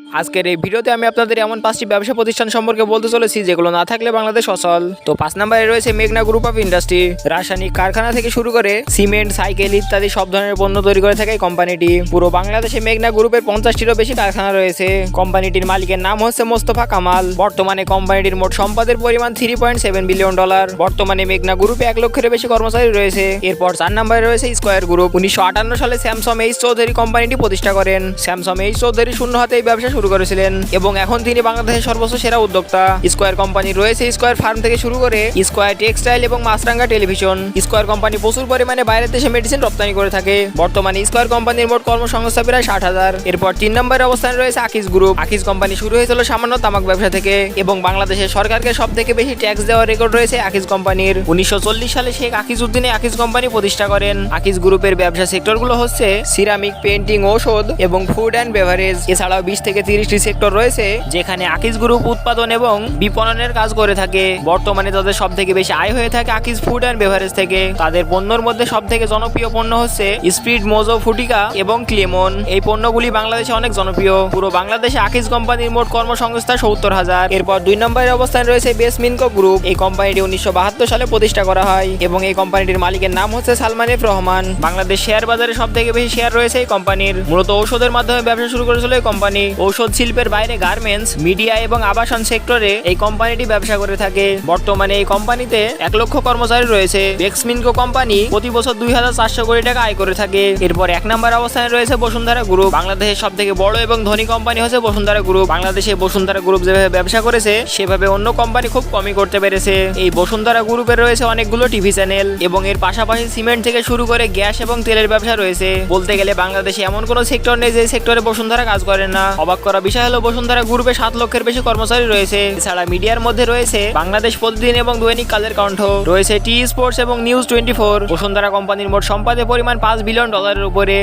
আজকের এই ভিডিওতে আমি আপনাদের এমন 5টি ব্যবসা প্রতিষ্ঠান সম্পর্কে বলতে চলেছি যেগুলো না থাকলে বাংলাদেশ অচল। তো 5 নম্বরে রয়েছে মেঘনা গ্রুপ অফ ইন্ডাস্ট্রি। রাসায়নিক কারখানা থেকে শুরু করে সিমেন্ট, সাইকেল ইত্যাদি সব ধরনের পণ্য তৈরি করে থাকে এই কোম্পানিটি। পুরো বাংলাদেশে মেঘনা গ্রুপের 50টিরও বেশি কারখানা রয়েছে। কোম্পানিটির মালিকের নাম হচ্ছে মোস্তফা কামাল। বর্তমানে কোম্পানিটির মোট সম্পদের পরিমাণ $3.7 বিলিয়ন। বর্তমানে মেঘনা গ্রুপে 1 লক্ষের বেশি কর্মচারী রয়েছে। এরপর 4 নম্বরে রয়েছে স্কয়ার গ্রুপ। 1958 সালে স্যামসং এইচ চৌধুরী কোম্পানিটি প্রতিষ্ঠা করেন। স্যামসং এইচ চৌধুরী শূন্য হাতে এই ব্যবসা শুরু করেছিলেন এবং এখন তিনি বাংলাদেশের সর্বোচ্চ সেরা উদ্যোক্তা। স্কয়ার কোম্পানি রয়েছে স্কয়ার ফার্ম থেকে শুরু করে স্কয়ার টেক্সটাইল এবং মাছরাঙ্গা টেলিভিশন। স্কয়ার কোম্পানি প্রচুর পরিমাণে বাইরের দেশে মেডিসিন রপ্তানি করে থাকে। বর্তমানে স্কয়ার কোম্পানির মোট কর্মসংস্থান প্রায় 60,000। এরপর 3 নম্বরের অবস্থানে রয়েছে আকিজ গ্রুপ। আকিজ কোম্পানি শুরু হয়েছিল সামান্য তামাক ব্যবসা থেকে এবং বাংলাদেশের সরকারকে সব থেকে বেশি ট্যাক্স দেওয়ার রেকর্ড রয়েছে আকিজ কোম্পানির। 1940 সালে শেখ আকিজ উদ্দিনে আকিজ কোম্পানি প্রতিষ্ঠা করেন। আকিজ গ্রুপের ব্যবসা সেক্টরগুলো হচ্ছে সিরামিক, পেন্টিং, ঔষধ এবং ফুড অ্যান্ড বেভারেজ। এছাড়াও 20 থেকে 30টি সেক্টর রয়েছে যেখানে আকিজ গ্রুপ উৎপাদন এবং বিপণনের কাজ করে থাকে। বর্তমানে তাদের সব থেকে বেশি আয় হয়ে থাকে আকিজ ফুড অ্যান্ড বেভারেজ থেকে। তাদের পণ্যর মধ্যে সব থেকে জনপ্রিয় পণ্য হচ্ছে স্পিড, মোজো, ফুটিকা এবং ক্লেমন। এই পণ্যগুলি বাংলাদেশে অনেক জনপ্রিয়। পুরো বাংলাদেশে আকিজ কোম্পানির মোট কর্মসংস্থান 70,000। এরপর 2 নম্বরের অবস্থানে রয়েছে বেসমিনকো গ্রুপ। এই কোম্পানিটি 1972 সালে প্রতিষ্ঠা করা হয় এবং এই কোম্পানিটির মালিকের নাম হচ্ছে সালমান এফ রহমান। বাংলাদেশ শেয়ার বাজারে সব থেকে বেশি শেয়ার রয়েছে এই কোম্পানির। মূলত ঔষধের মাধ্যমে ব্যবসা শুরু করেছিল এই কোম্পানি। ঔষধ শিল্পের বাইরে গার্মেন্টস, মিডিয়া এবং আবাসন সেক্টরে এই কোম্পানিটি ব্যবসা করে থাকে। বর্তমানে এই কোম্পানিতে 1 লক্ষ কর্মচারী রয়েছে। বেক্সমিনকো কোম্পানি প্রতি বছর 2,400 কোটি টাকা আয় করে থাকে। এরপর 1 নম্বর অবস্থানে রয়েছে বসুন্ধরা গ্রুপ। বাংলাদেশের সব থেকে বড় এবং ধনী কোম্পানি হচ্ছে বসুন্ধরা গ্রুপ। বাংলাদেশে বসুন্ধরা গ্রুপ যেভাবে ব্যবসা করেছে সেভাবে অন্য কোম্পানি খুব কমই করতে পেরেছে। এই বসুন্ধরা গ্রুপের রয়েছে অনেকগুলো টিভি চ্যানেল এবং এর পাশাপাশি সিমেন্ট থেকে শুরু করে গ্যাস এবং তেলের ব্যবসা রয়েছে। বলতে গেলে বাংলাদেশে এমন কোনো সেক্টর নেই যে সেক্টরে বসুন্ধরা কাজ করে না। অবাক করা বিষয় হলো বসুন্ধরা গ্রুপে 7 লক্ষের বেশি কর্মচারী রয়েছে। এছাড়া মিডিয়ার মধ্যে রয়েছে বাংলাদেশ প্রতিদিন এবং দৈনিক কালের কণ্ঠ, রয়েছে টি স্পোর্টস এবং নিউজ 24। বসুন্ধরা কোম্পানির মোট সম্পদের পরিমাণ $5 বিলিয়ন উপরে।